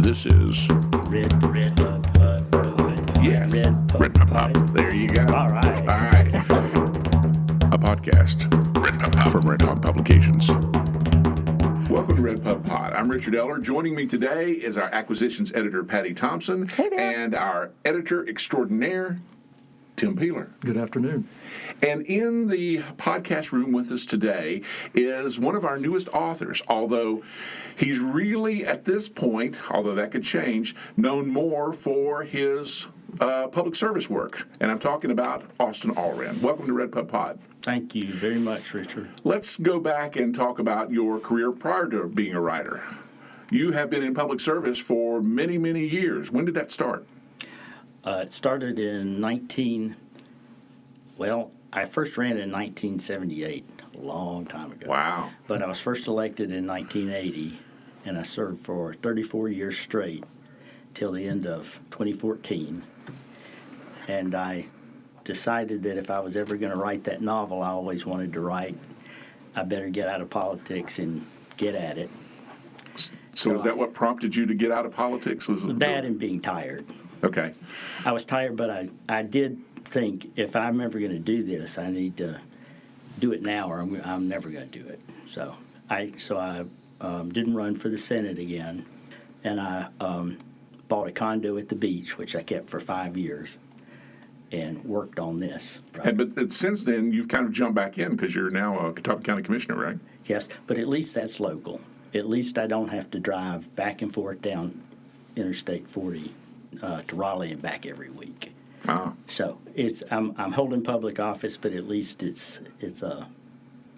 This is RedPubPod. yes, RedPubPod. There you go. All right. A podcast from Redhawk Publications. Welcome to RedPubPod. I'm Richard Eller. Joining me today is our acquisitions editor, Patty Thompson, and our editor extraordinaire, Tim Peeler. Good afternoon. And in the podcast room with us today is one of our newest authors, although he's really, at this point, although that could change, known more for his public service work. And I'm talking about Austin Allran. Welcome to RedPubPod. Thank you very much, Richard. Let's go back and talk about your career prior to being a writer. You have been in public service for many, many years. When did that start? It started in I first ran in 1978, a long time ago. Wow. But I was first elected in 1980, and I served for 34 years straight till the end of 2014. And I decided that if I was ever going to write that novel I always wanted to write, I better get out of politics and get at it. So is that what prompted you to get out of politics? Was it that and being tired. Okay. I was tired, but I did think if I'm ever going to do this, I need to do it now, or I'm never going to do it. So I didn't run for the Senate again, and I bought a condo at the beach, which I kept for 5 years, and worked on this. Right? But since then, you've kind of jumped back in because you're now a Catawba County Commissioner, right? Yes, but at least that's local. At least I don't have to drive back and forth down Interstate 40 to Raleigh and back every week. Ah. So I'm holding public office, but at least it's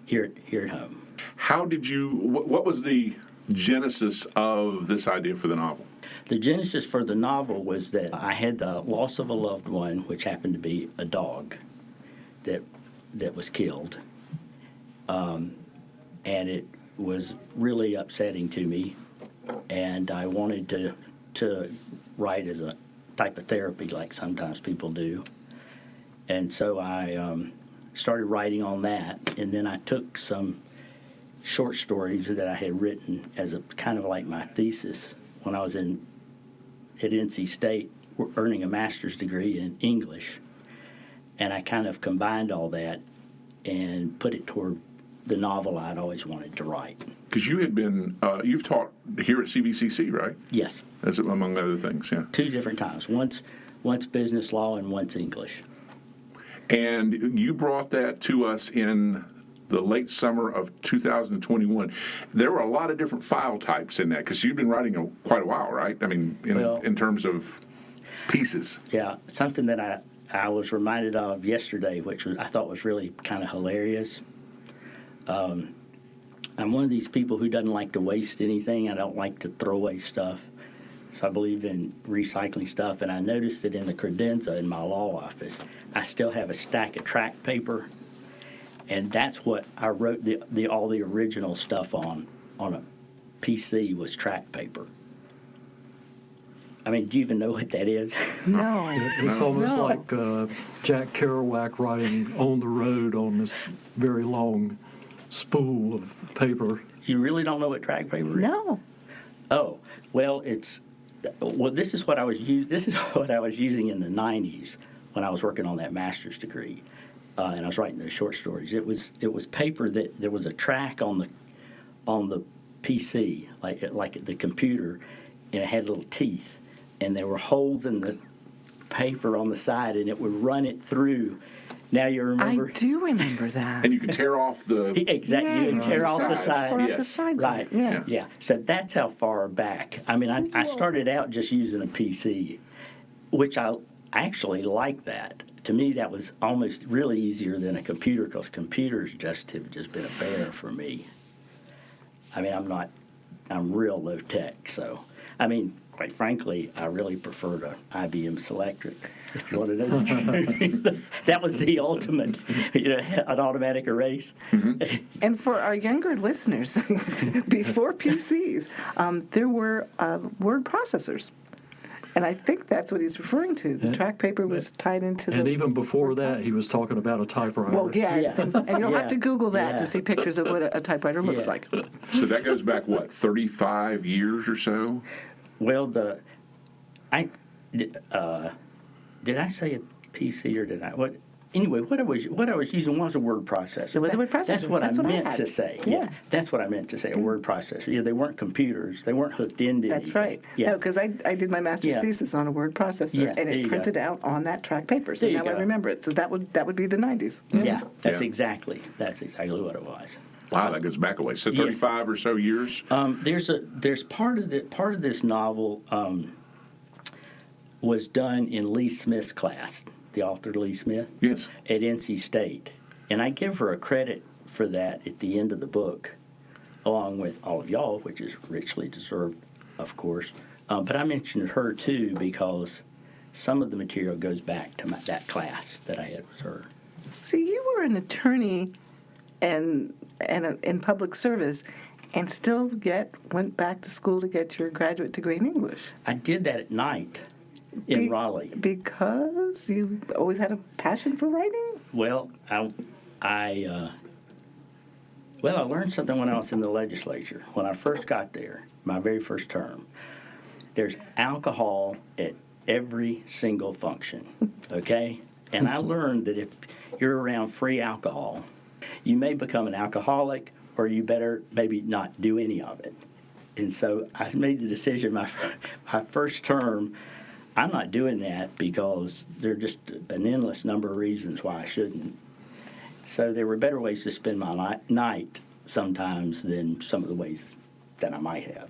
here at home. How did you? What was the genesis of this idea for the novel? The genesis for the novel was that I had the loss of a loved one, which happened to be a dog that was killed, and it was really upsetting to me, and I wanted to write as a type of therapy like sometimes people do. And so I started writing on that, and then I took some short stories that I had written as a kind of like my thesis when I was at NC State earning a master's degree in English. And I kind of combined all that and put it toward the novel I'd always wanted to write. Because you had been, you've taught here at CVCC, right? Yes. As among other things, yeah. 2 different times. Once business law and once English. And you brought that to us in the late summer of 2021. There were a lot of different file types in that because you've been writing quite a while, right? I mean, in terms of pieces. Yeah, something that I was reminded of yesterday, which I thought was really kind of hilarious. I'm one of these people who doesn't like to waste anything. I don't like to throw away stuff. So I believe in recycling stuff. And I noticed that in the credenza in my law office, I still have a stack of track paper. And that's what I wrote all the original stuff on a PC was track paper. I mean, do you even know what that is? No. It's almost like Jack Kerouac writing On the Road on this very long spool of paper. You really don't know what track paper is? No. Oh, well, this is what I was using in the 90s when I was working on that master's degree, and I was writing those short stories. It was paper that there was a track on the PC, like the computer, and it had little teeth, and there were holes in the paper on the side, and it would run it through. Now you remember? I do remember that. And you could tear off the... Exactly. Yeah, you would tear off the sides. sides. Yes. The sides. Right. Yeah. So that's how far back. I mean, I started out just using a PC, which I actually like that. To me, that was almost really easier than a computer because computers have just been a bear for me. I mean, I'm real low tech. So, I mean, quite frankly, I really prefer to IBM Selectric, if you want to know the truth. That was the ultimate, an automatic erase. Mm-hmm. And for our younger listeners, before PCs, there were word processors. And I think that's what he's referring to. The track paper was tied into the... And even before that, he was talking about a typewriter. Well, yeah. And you'll have to Google that Yeah. to see pictures of what a typewriter looks like. So that goes back, 35 years or so? Well, did I say a PC or did I? What? Anyway, what I was using was a word processor. It was a word processor. That's what I meant had. to say. Yeah. That's what I meant to say. A word processor. Yeah, they weren't computers. They weren't hooked into. That's anything. right. Yeah. No, because I did my master's Yeah. thesis on a word processor, Yeah, and there it you printed go. out on that track paper. So There you now I go. remember it. So that would be the 90s. Yeah, that's Yeah. exactly what it was. Wow, that goes back a way. So 35 or so years. There's part of this novel was done in Lee Smith's class, the author Lee Smith, Yes. at NC State, and I give her a credit for that at the end of the book, along with all of y'all, which is richly deserved, of course. But I mentioned her too because some of the material goes back to that class that I had with her. See, you were an attorney and in public service, and still went back to school to get your graduate degree in English. I did that at night in Raleigh. Because you always had a passion for writing? Well, I learned something when I was in the legislature. When I first got there, my very first term, there's alcohol at every single function, okay? And I learned that if you're around free alcohol, you may become an alcoholic, or you better maybe not do any of it. And so I made the decision my first term, I'm not doing that because there are just an endless number of reasons why I shouldn't. So there were better ways to spend my night sometimes than some of the ways that I might have.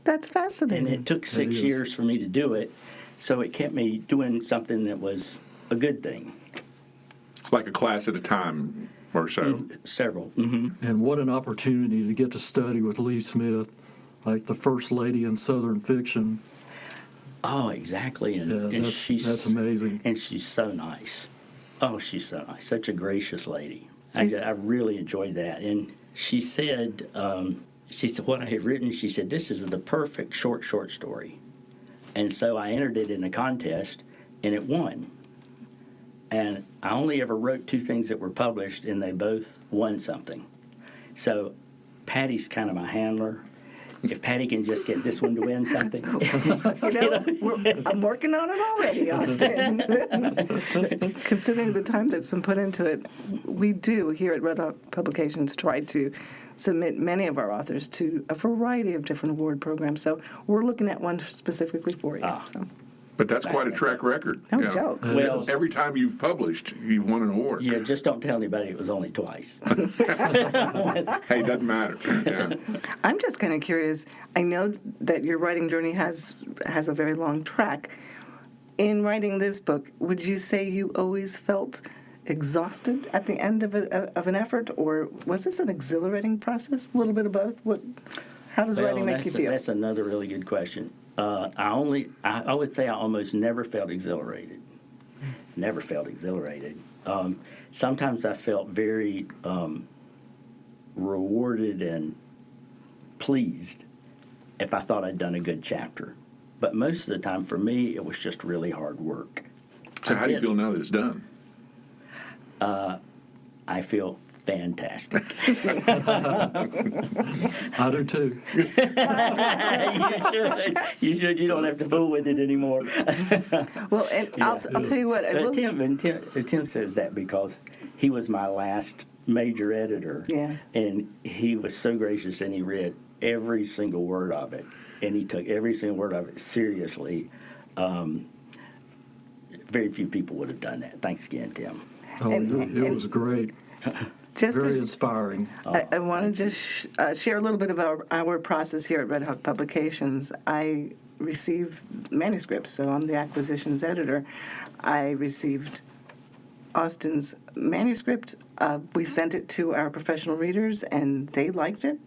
That's And fascinating. it took 6 is. years for me to do it, so it kept me doing something that was a good thing. Like a class at a time or so. Several. Mm-hmm. And what an opportunity to get to study with Lee Smith, like the first lady in Southern fiction. Oh, exactly. And, Yeah, that's amazing. And she's so nice. Oh, she's so nice. Such a gracious lady. I really enjoyed that. And she said what I had written, she said, this is the perfect short story. And so I entered it in a contest, and it won. And I only ever wrote 2 things that were published, and they both won something. So Patty's kind of my handler. If Patty can just get this one to win something. I'm working on it already, Austin. Considering the time that's been put into it, we do here at Redhawk Publications try to submit many of our authors to a variety of different award programs. So we're looking at one specifically for you. So. But that's quite a track record. No joke. Well, Every time you've published, you've won an award. yeah, just don't tell anybody it was only twice. Hey, it doesn't matter. Yeah. I'm just kind of curious. I know that your writing journey has a very long track. In writing this book, would you say you always felt exhausted at the end of an effort, or was this an exhilarating process? A little bit of both. How does writing make you feel? That's another really good question. I would say I almost never felt exhilarated. Never felt exhilarated. Sometimes I felt very rewarded and pleased if I thought I'd done a good chapter. But most of the time, for me, it was just really hard work. So how do you feel now that it's done? I feel fantastic. I do too. You should. You don't have to fool with it anymore. Well, and I'll tell you what. Tim says that because he was my last major editor. Yeah. And he was so gracious, and he read every single word of it, and he took every single word of it seriously. Very few people would have done that. Thanks again, Tim. Oh, it was great. Very inspiring. I want to just share a little bit of our process here at Redhawk Publications. I receive manuscripts, so I'm the acquisitions editor. I received Austin's manuscript. We sent it to our professional readers, and they liked it.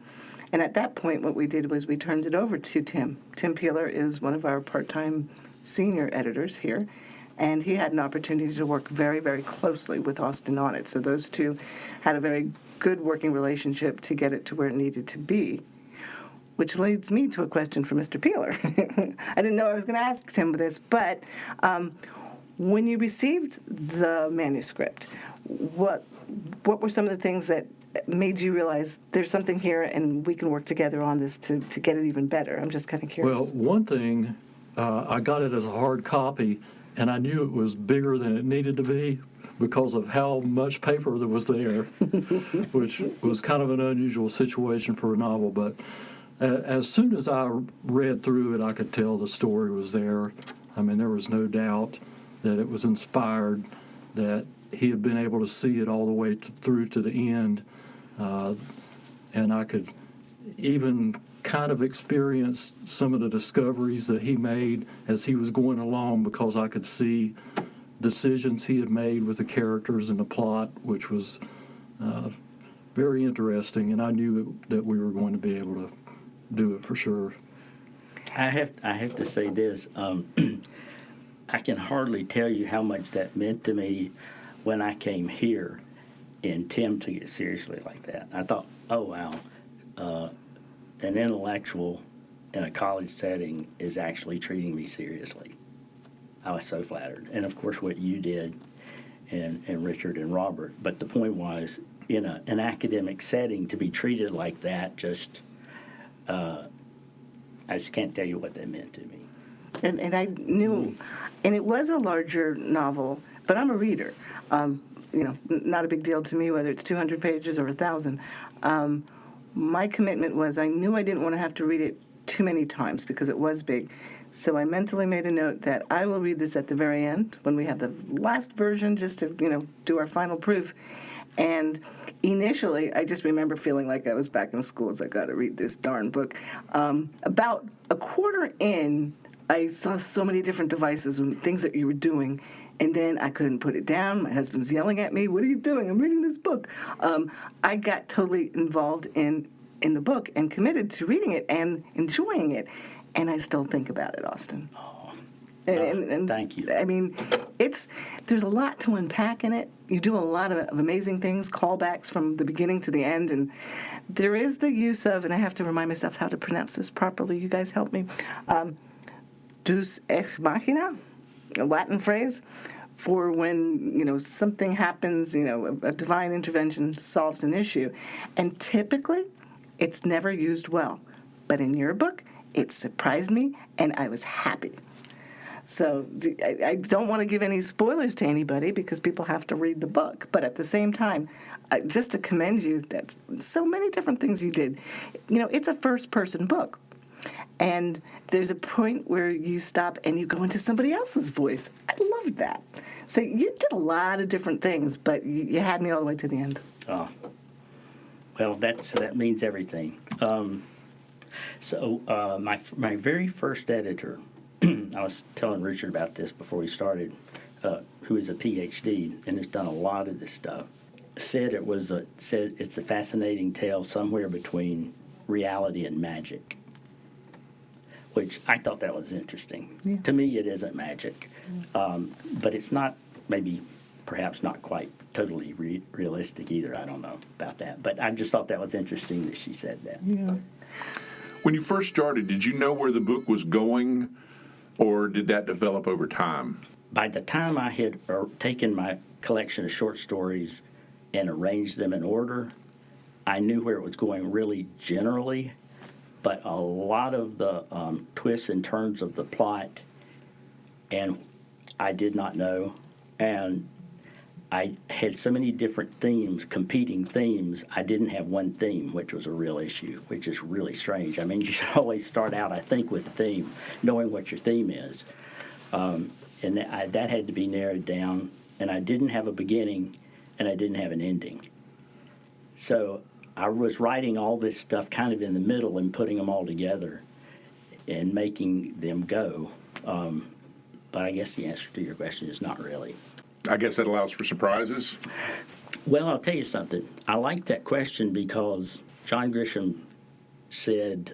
And at that point, what we did was we turned it over to Tim. Tim Peeler is one of our part-time senior editors here, and he had an opportunity to work very, very closely with Austin on it. So those two had a very good working relationship to get it to where it needed to be, which leads me to a question for Mr. Peeler. I didn't know I was going to ask Tim this, but when you received the manuscript, what were some of the things that made you realize there's something here and we can work together on this to get it even better? I'm just kind of curious. Well, one thing, I got it as a hard copy, and I knew it was bigger than it needed to be because of how much paper that was there, which was kind of an unusual situation for a novel. But as soon as I read through it, I could tell the story was there. I mean, there was no doubt that it was inspired, that he had been able to see it all the way through to the end. And I could even kind of experience some of the discoveries that he made as he was going along, because I could see decisions he had made with the characters and the plot, which was very interesting, and I knew that we were going to be able to do it for sure. I have to say this. I can hardly tell you how much that meant to me when I came here and Tim took it seriously like that. I thought, oh, wow, an intellectual in a college setting is actually treating me seriously. I was so flattered. And, of course, what you did and Richard and Robert. But the point was, in an academic setting, to be treated like that, I just can't tell you what that meant to me. And I knew, and it was a larger novel, but I'm a reader. Not a big deal to me whether it's 200 pages or 1,000. My commitment was I knew I didn't want to have to read it too many times because it was big. So I mentally made a note that I will read this at the very end when we have the last version, just to, do our final proof. And initially, I just remember feeling like I was back in school. It's like, I got to read this darn book. About a quarter in, I saw so many different devices and things that you were doing, and then I couldn't put it down. My husband's yelling at me, "What are you doing? I'm reading this book." I got totally involved in the book and committed to reading it and enjoying it, and I still think about it, Austin. And thank you. I mean, there's a lot to unpack in it. You do a lot of amazing things, callbacks from the beginning to the end, and there is the use of, and I have to remind myself how to pronounce this properly. You guys help me. Deus ex machina, a Latin phrase for when something happens, a divine intervention solves an issue, and typically it's never used well. But in your book, it surprised me, and I was happy. So I don't want to give any spoilers to anybody because people have to read the book. But at the same time, just to commend you, that's so many different things you did. It's a first-person book. And there's a point where you stop and you go into somebody else's voice. I loved that. So you did a lot of different things, but you had me all the way to the end. Oh, well, that means everything. My very first editor, I was telling Richard about this before we started, who is a PhD and has done a lot of this stuff, said it's a fascinating tale somewhere between reality and magic, which I thought that was interesting. Yeah. To me, it isn't magic, but it's not, perhaps not quite totally realistic either. I don't know about that, but I just thought that was interesting that she said that. Yeah. When you first started, did you know where the book was going, or did that develop over time? By the time I had taken my collection of short stories and arranged them in order, I knew where it was going really generally, but a lot of the twists and turns of the plot, and I did not know, and I had so many different themes, competing themes, I didn't have one theme, which was a real issue, which is really strange. I mean, you should always start out, I think, with a theme, knowing what your theme is. And that had to be narrowed down, and I didn't have a beginning, and I didn't have an ending. So I was writing all this stuff kind of in the middle and putting them all together and making them go. But I guess the answer to your question is not really. I guess that allows for surprises. Well, I'll tell you something. I like that question because John Grisham said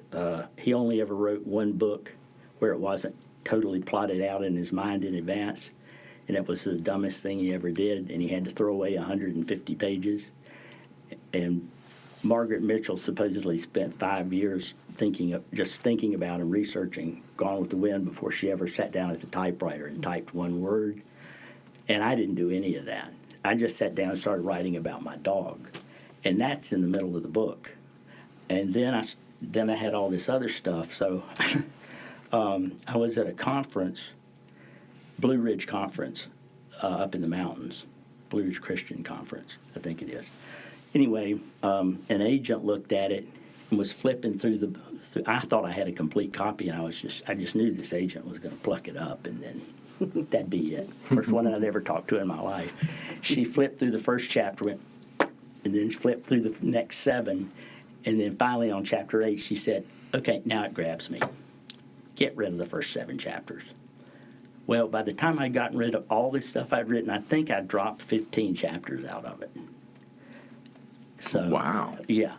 he only ever wrote one book where it wasn't totally plotted out in his mind in advance, and it was the dumbest thing he ever did, and he had to throw away 150 pages. And Margaret Mitchell supposedly spent 5 years thinking about and researching Gone with the Wind before she ever sat down at the typewriter and typed one word. And I didn't do any of that. I just sat down and started writing about my dog. and that's in the middle of the book. And then I had all this other stuff. So I was at a conference, Blue Ridge Conference, up in the mountains, Blue Ridge Christian Conference, I think it is. Anyway, an agent looked at it and was flipping through I thought I had a complete copy, and I just knew this agent was going to pluck it up, and then that'd be it. First one I'd ever talked to in my life. She flipped through the first chapter, went, and then flipped through the next 7, and then finally on chapter 8, she said, "Okay, now it grabs me. Get rid of the first 7 chapters." Well, by the time I'd gotten rid of all this stuff I'd written, I think I dropped 15 chapters out of it. So, Wow. Yeah.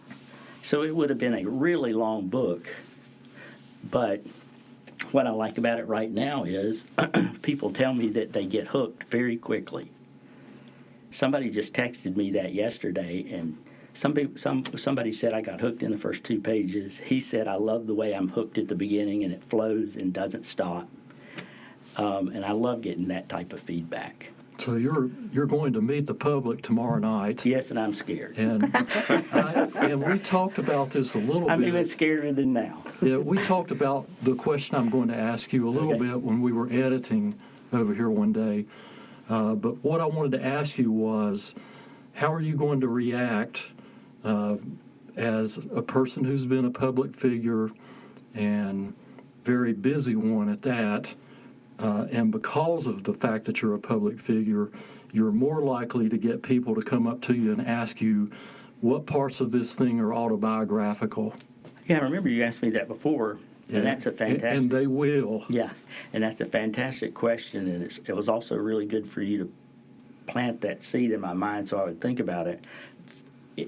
So it would have been a really long book, but what I like about it right now is people tell me that they get hooked very quickly. Somebody just texted me that yesterday, and somebody said I got hooked in the first 2 pages. He said, "I love the way I'm hooked at the beginning, and it flows and doesn't stop." And I love getting that type of feedback. So you're going to meet the public tomorrow night. Yes, and I'm scared. And and we talked about this a little I'm bit. even scarier than now. Yeah, we talked about the question I'm going to ask you a little Okay. bit when we were editing over here one day. But what I wanted to ask you was, how are you going to react as a person who's been a public figure and very busy one at that? And because of the fact that you're a public figure, you're more likely to get people to come up to you and ask you what parts of this thing are autobiographical. Yeah, I remember you asked me that before, and that's a fantastic. And they will. Yeah, and that's a fantastic question, and it was also really good for you to plant that seed in my mind so I would think about it.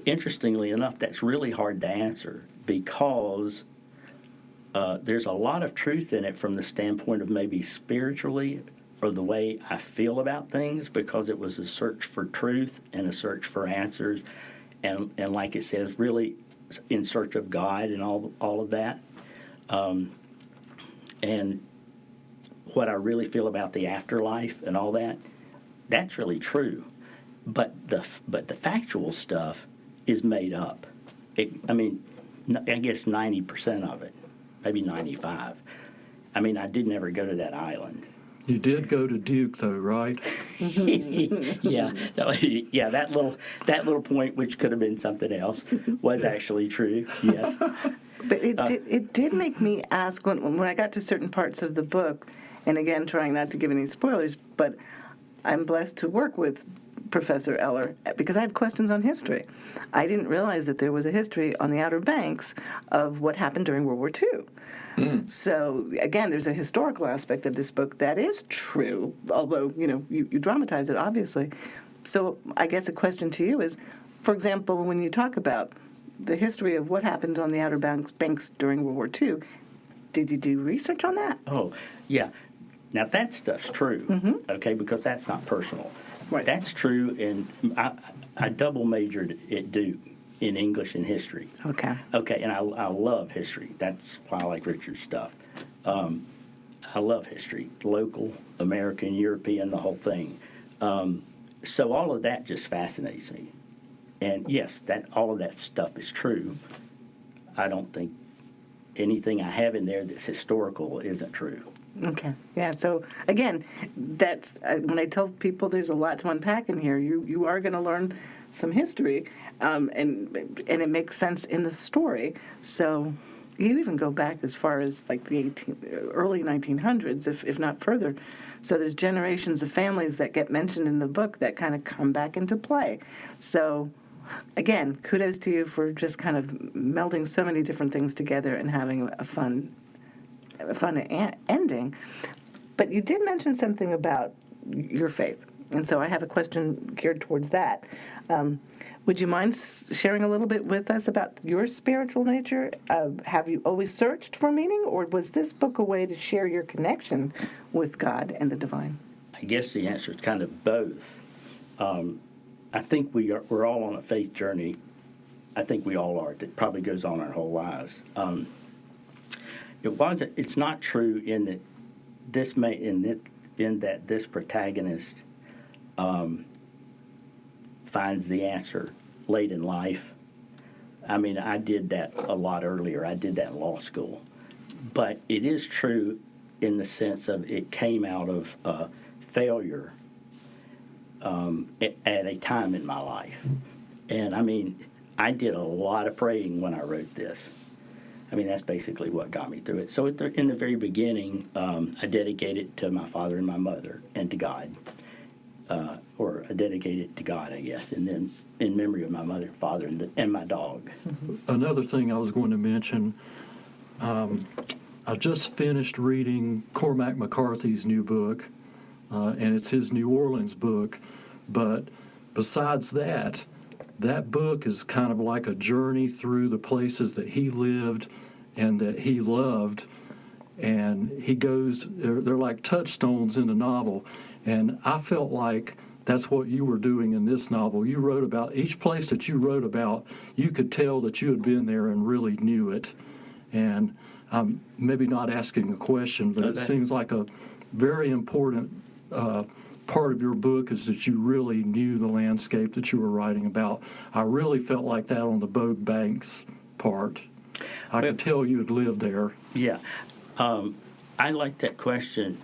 Interestingly enough, that's really hard to answer because there's a lot of truth in it from the standpoint of maybe spiritually or the way I feel about things, because it was a search for truth and a search for answers, and like it says, really in search of God and all of that. And what I really feel about the afterlife and all that, that's really true. But the factual stuff is made up. I guess 90% of it. Maybe 95. I mean, I did never go to that island. You did go to Duke, though, right? Yeah, that little point, which could have been something else, was actually true. Yes. But it did make me ask when I got to certain parts of the book, and again, trying not to give any spoilers, but I'm blessed to work with Professor Eller because I had questions on history. I didn't realize that there was a history on the Outer Banks of what happened during World War II. So again, there's a historical aspect of this book that is true, although you dramatize it obviously. So I guess a question to you is, for example, when you talk about the history of what happened on the Outer Banks during World War II, did you do research on that? Oh, yeah. Now that stuff's true, okay, because that's not personal. Right. That's true, and I double majored at Duke in English and history. Okay. Okay, and I love history. That's why I like Richard's stuff. I love history, local, American, European, the whole thing. So all of that just fascinates me. And yes, all of that stuff is true. I don't think anything I have in there that's historical isn't true. Okay. Yeah. So again, that's when I tell people there's a lot to unpack in here. You are going to learn some history, and it makes sense in the story. So you even go back as far as like the early 1900s, if not further. So there's generations of families that get mentioned in the book that kind of come back into play. So again, kudos to you for just kind of melding so many different things together and having a fun ending. But you did mention something about your faith, and so I have a question geared towards that. Would you mind sharing a little bit with us about your spiritual nature? Have you always searched for meaning, or was this book a way to share your connection with God and the divine? I guess the answer is kind of both. I think we're all on a faith journey. I think we all are. That probably goes on our whole lives. It's not true in that this protagonist finds the answer late in life. I mean, I did that a lot earlier. I did that in law school. But it is true in the sense of it came out of failure at a time in my life. And, I mean, I did a lot of praying when I wrote this. I mean, that's basically what got me through it. So in the very beginning, I dedicated it to my father and my mother and to God. Or I dedicate it to God, I guess, and then in memory of my mother and father and my dog. Another thing I was going to mention, I just finished reading Cormac McCarthy's new book, and it's his New Orleans book. But besides that, that book is kind of like a journey through the places that he lived and that he loved. And he goes, they're like touchstones in the novel. And I felt like that's what you were doing in this novel. You wrote about each place that you wrote about, you could tell that you had been there and really knew it. And I'm maybe not asking a question, but it seems like a very important part of your book is that you really knew the landscape that you were writing about. I really felt like that on the Bogue Banks part. I could tell you had lived there. Yeah. I like that question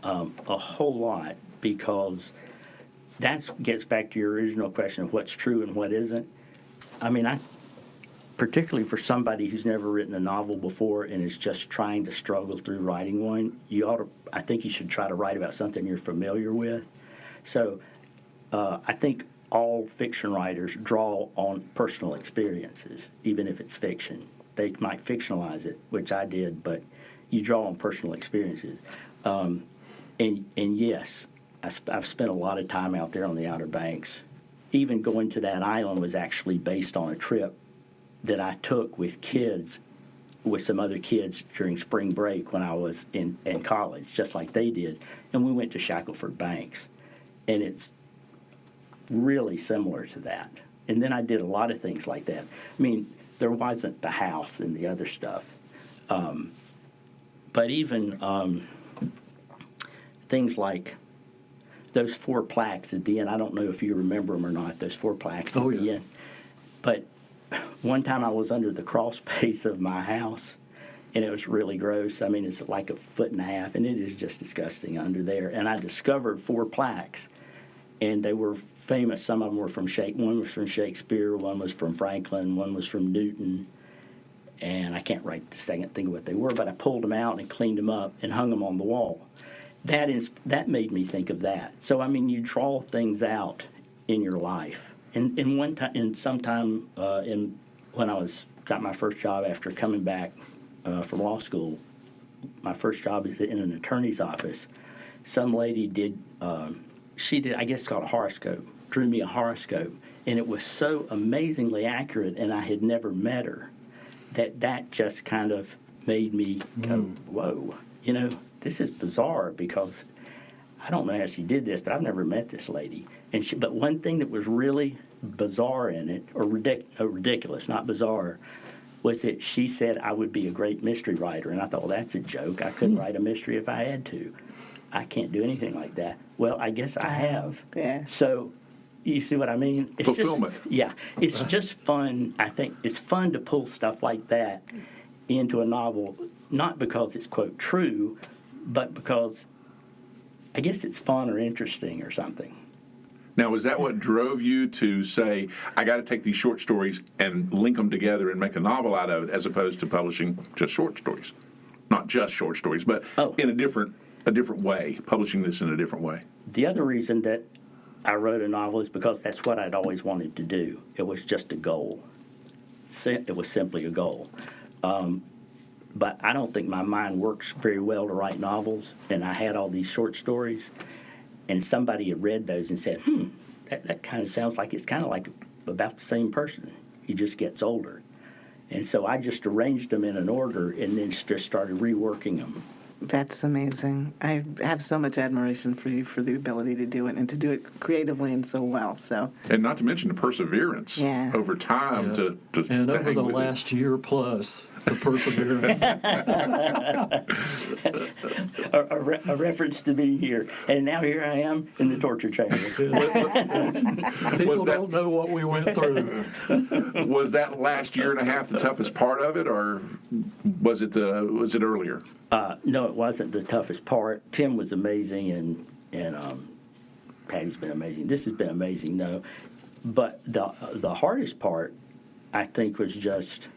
a whole lot because that gets back to your original question of what's true and what isn't. I mean, particularly for somebody who's never written a novel before and is just trying to struggle through writing one, I think you should try to write about something you're familiar with. So I think all fiction writers draw on personal experiences, even if it's fiction. They might fictionalize it, which I did, but you draw on personal experiences. And yes, I've spent a lot of time out there on the Outer Banks. Even going to that island was actually based on a trip that I took with kids, with some other kids during spring break when I was in college, just like they did. And we went to Shackleford Banks. And it's really similar to that. And then I did a lot of things like that. I mean, there wasn't the house and the other stuff. But even things like those 4 plaques at the end, I don't know if you remember them or not, those 4 plaques at the end. But one time I was under the crawl space of my house, and it was really gross. I mean, it's like 1.5 foot, and it is just disgusting under there. And I discovered 4 plaques, and they were famous. Some of them were from one was from Shakespeare, one was from Franklin, one was from Newton. And I can't right the second think of what they were, but I pulled them out and cleaned them up and hung them on the wall. That made me think of that. So, I mean, you draw things out in your life. And sometime when I got my first job after coming back from law school, my first job is in an attorney's office. Some lady did, I guess it's called a horoscope, drew me a horoscope. And it was so amazingly accurate, and I had never met her, that just kind of made me go, whoa, this is bizarre because I don't know how she did this, but I've never met this lady. But one thing that was really bizarre in it, or ridiculous, not bizarre, was that she said I would be a great mystery writer. And I thought, well, that's a joke. I couldn't write a mystery if I had to. I can't do anything like that. Well, I guess I have. Yeah. So you see what I mean? It's Fulfillment. It's just fun. I think it's fun to pull stuff like that into a novel, not because it's, quote, true, but because I guess it's fun or interesting or something. Now, is that what drove you to say, I got to take these short stories and link them together and make a novel out of it, as opposed to publishing just short stories? Not just short stories, but in a different way, publishing this in a different way. The other reason that I wrote a novel is because that's what I'd always wanted to do. It was just a goal. It was simply a goal. But I don't think my mind works very well to write novels, and I had all these short stories, and somebody had read those and said, that kind of sounds like it's kind of like about the same person. He just gets older. And so I just arranged them in an order and then just started reworking them. That's amazing. I have so much admiration for you for the ability to do it and to do it creatively and so well. So, and not to mention the perseverance over time to and to over hang the with last year plus, the perseverance. A reference to being here. And now here I am in the torture chamber. People don't know what we went through. Was that last year and a half the toughest part of it, or was it earlier? No, it wasn't the toughest part. Tim was amazing, and Patty's been amazing. This has been amazing, no. But the hardest part, I think, was just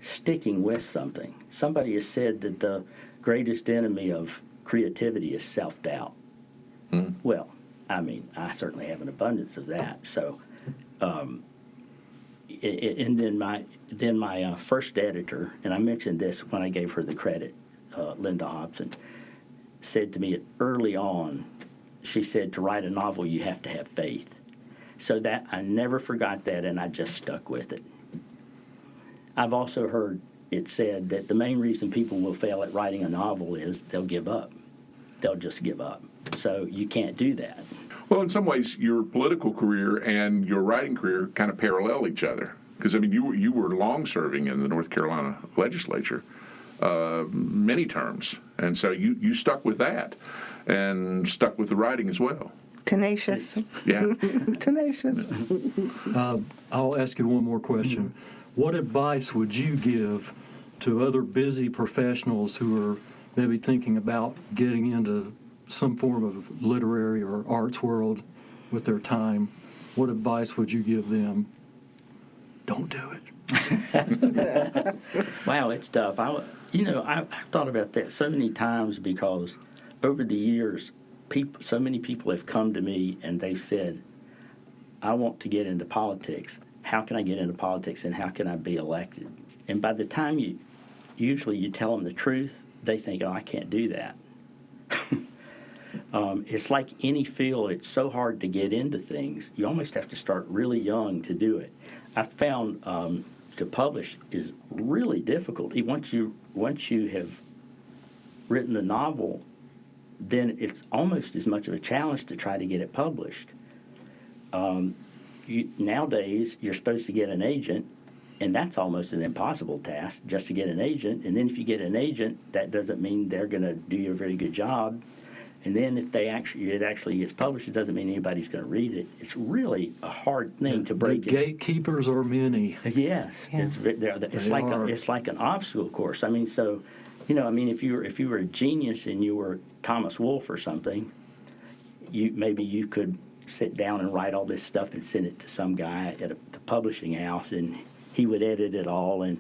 sticking with something. Somebody has said that the greatest enemy of creativity is self-doubt. Well, I mean, I certainly have an abundance of that. So, and then my first editor, and I mentioned this when I gave her the credit, Linda Hobson, said to me early on, she said, to write a novel, you have to have faith. So that I never forgot that, and I just stuck with it. I've also heard it said that the main reason people will fail at writing a novel is they'll give up. They'll just give up. So you can't do that. Well, in some ways, your political career and your writing career kind of parallel each other. Because, I mean, you were long-serving in the North Carolina legislature, many terms. And so you stuck with that and stuck with the writing as well. Tenacious. Yeah. Tenacious. I'll ask you one more question. What advice would you give to other busy professionals who are maybe thinking about getting into some form of literary or arts world with their time? What advice would you give them? Don't do it. Wow, it's tough. I've thought about that so many times because over the years, so many people have come to me and they said, I want to get into politics. How can I get into politics and how can I be elected? And by the time you tell them the truth, they think, oh, I can't do that. It's like any field, it's so hard to get into things. You almost have to start really young to do it. I found to publish is really difficult. Once you have written a novel, then it's almost as much of a challenge to try to get it published. Nowadays, you're supposed to get an agent, and that's almost an impossible task, just to get an agent. And then if you get an agent, that doesn't mean they're going to do you a very good job. And then if it actually gets published, it doesn't mean anybody's going to read it. It's really a hard thing to break. The gatekeepers are many. Yes, yeah. It's like an obstacle course. I mean, so, if you were a genius and you were Thomas Wolfe or something, you could sit down and write all this stuff and send it to some guy at the publishing house, and he would edit it all, and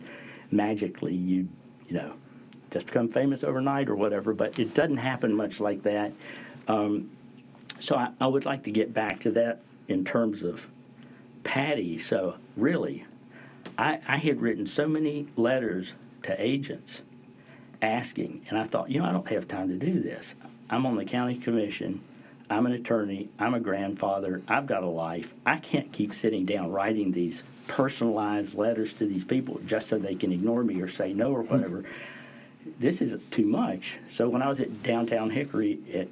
magically you just become famous overnight or whatever. But it doesn't happen much like that. So I would like to get back to that in terms of Patty. So really, I had written so many letters to agents asking, and I thought, I don't have time to do this. I'm on the county commission. I'm an attorney. I'm a grandfather. I've got a life. I can't keep sitting down writing these personalized letters to these people just so they can ignore me or say no or whatever. This is too much. So when I was at downtown Hickory at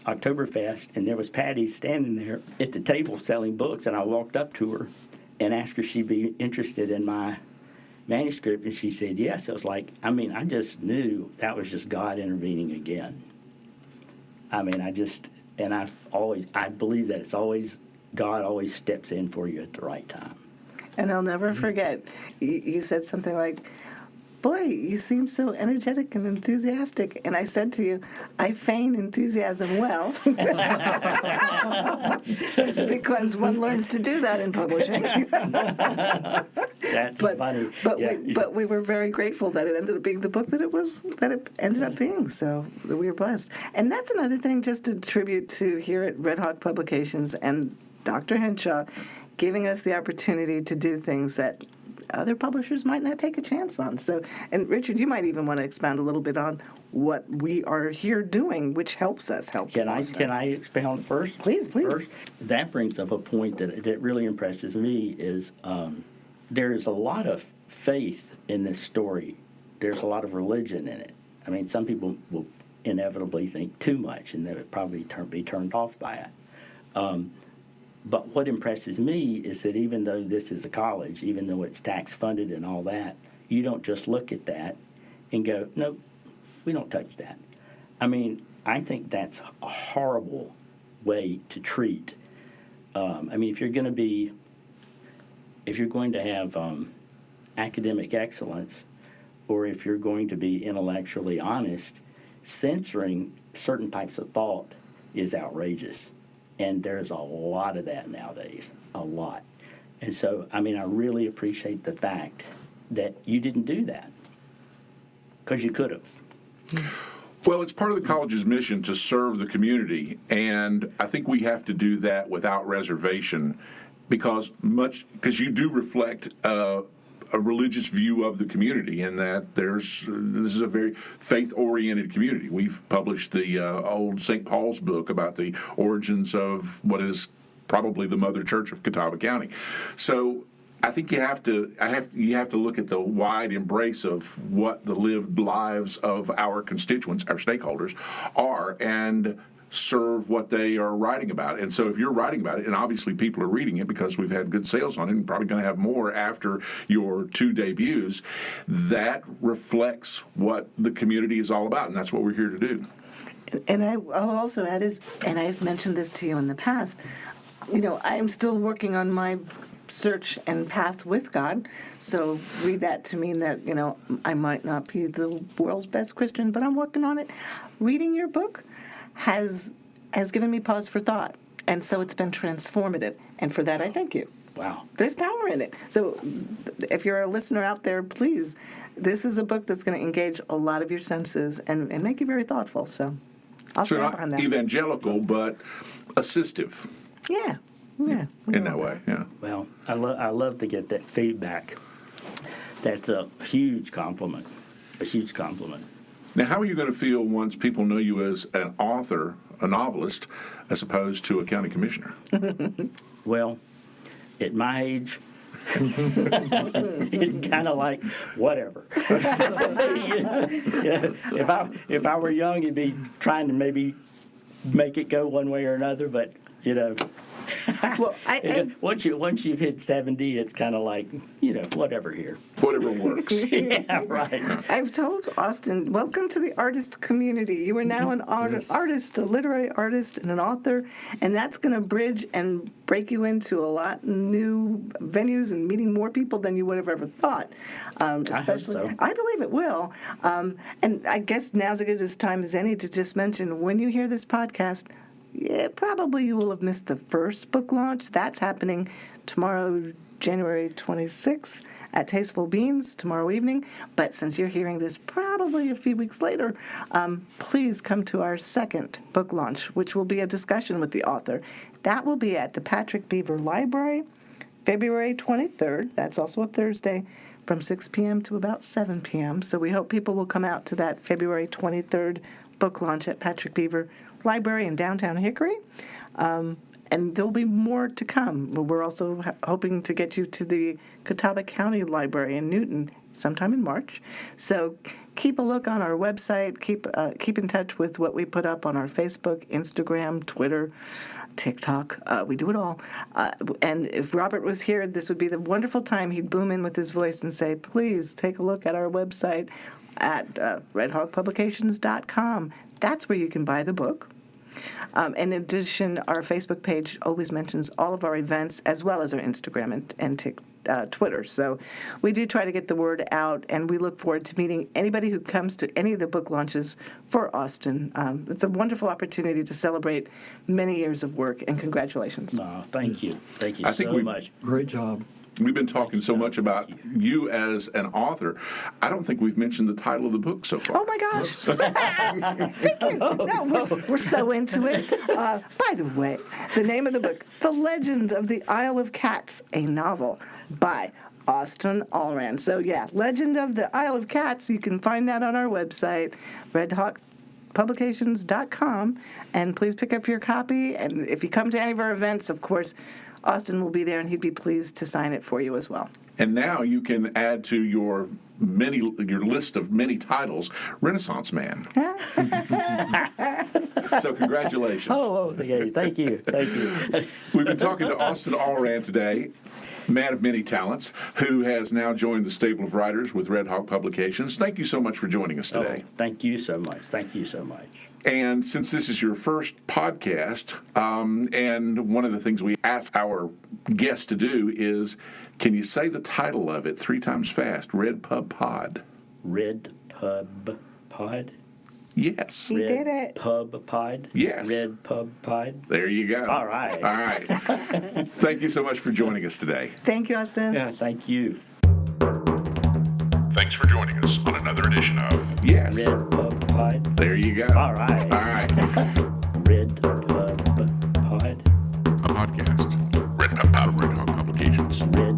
Oktoberfest, and there was Patty standing there at the table selling books, and I walked up to her and asked her if she'd be interested in my manuscript, and she said yes. I was like, I just knew that was just God intervening again. I believe that it's always, God always steps in for you at the right time. And I'll never forget, you said something like, boy, you seem so energetic and enthusiastic. And I said to you, I feign enthusiasm well. Because one learns to do that in publishing. That's funny. But we were very grateful that it ended up being the book that it ended up being. So we were blessed. And that's another thing, just to tribute to here at Redhawk Publications and Dr. Henshaw, giving us the opportunity to do things that other publishers might not take a chance on. So, and Richard, you might even want to expound a little bit on what we are here doing, which helps us help. Can I expound first? Please. First, that brings up a point that really impresses me is there is a lot of faith in this story. There's a lot of religion in it. I mean, some people will inevitably think too much, and they would probably be turned off by it. But what impresses me is that even though this is a college, even though it's tax funded and all that, you don't just look at that and go, nope, we don't touch that. I mean, I think that's a horrible way to treat. I mean, if you're going to have academic excellence, or if you're going to be intellectually honest, censoring certain types of thought is outrageous. And there's a lot of that nowadays, a lot. And so, I mean, I really appreciate the fact that you didn't do that, because you could have. Well, it's part of the college's mission to serve the community, and I think we have to do that without reservation, because you do reflect a religious view of the community, in that this is a very faith-oriented community. We've published the old St. Paul's book about the origins of what is probably the mother church of Catawba County. So I think you have to look at the wide embrace of what the lived lives of our constituents, our stakeholders, are, and serve what they are writing about. And so if you're writing about it, and obviously people are reading it because we've had good sales on it, and probably going to have more after your 2 debuts, that reflects what the community is all about, and that's what we're here to do. And I'll also add and I've mentioned this to you in the past, I am still working on my search and path with God. So read that to mean that, I might not be the world's best Christian, but I'm working on it. Reading your book has given me pause for thought. And so it's been transformative. And for that, I thank you. Wow. There's power in it. So if you're a listener out there, please, this is a book that's going to engage a lot of your senses and make you very thoughtful. So I'll stand behind not that. evangelical, but assistive. Yeah. In that way, yeah. Well, I love to get that feedback. That's a huge compliment. A huge compliment. Now, how are you going to feel once people know you as an author, a novelist, as opposed to a county commissioner? Well, at my age, it's kind of like whatever. If I were young, you'd be trying to maybe make it go one way or another, but Well, once you've hit 70, it's kind of like whatever here. Whatever works. Yeah, right. I've told Austin, welcome to the artist community. You are now an artist, a literary artist, and an author, and that's going to bridge and break you into a lot new venues and meeting more people than you would have ever thought. Especially, I hope so. I believe it will. And I guess now's as good a time as any to just mention, when you hear this podcast, probably you will have missed the first book launch. That's happening tomorrow, January 26th at Tasteful Beans, tomorrow evening. But since you're hearing this probably a few weeks later, please come to our second book launch, which will be a discussion with the author. That will be at the Patrick Beaver Library, February 23rd. That's also a Thursday, from 6 p.m. to about 7 p.m. So we hope people will come out to that February 23rd book launch at Patrick Beaver Library in downtown Hickory. And there'll be more to come. We're also hoping to get you to the Catawba County Library in Newton sometime in March. So keep a look on our website. Keep in touch with what we put up on our Facebook, Instagram, Twitter, TikTok. We do it all. And if Robert was here, this would be the wonderful time he'd boom in with his voice and say, please take a look at our website at redhawkpublications.com. That's where you can buy the book. In addition, our Facebook page always mentions all of our events, as well as our Instagram and Twitter. So we do try to get the word out, and we look forward to meeting anybody who comes to any of the book launches for Austin. It's a wonderful opportunity to celebrate many years of work, and congratulations. Thank you. Thank you I think so much. Great job. We've been talking so much about you as an author. I don't think we've mentioned the title of the book so far. Oh, my gosh. Thank you. No, we're so into it. By the way, the name of the book, The Legend of the Isle of Cats, a novel by Austin Allran. So, Legend of the Isle of Cats, you can find that on our website, redhawkpublications.com. And please pick up your copy. And if you come to any of our events, of course, Austin will be there, and he'd be pleased to sign it for you as well. And now you can add to your list of many titles, Renaissance Man. So congratulations. Oh, okay. Thank you. We've been talking to Austin Allran today. man of many talents, who has now joined the stable of writers with Redhawk Publications. Thank you so much for joining us today. Oh, thank you so much. Thank you so much. And since this is your first podcast, and one of the things we ask our guests to do is, can you say the title of it 3 times fast? RedPubPod. RedPubPod? Yes. He did it. RedPubPod? Yes. RedPubPod? There you go. All right. All right. Thank you so much for joining us today. Thank you, Austin. Yeah, thank you. Thanks for joining us on another edition of Yes. RedPubPod? There you go. All right. All right. RedPubPod? A podcast. RedPubPod, Redhawk Publications. Red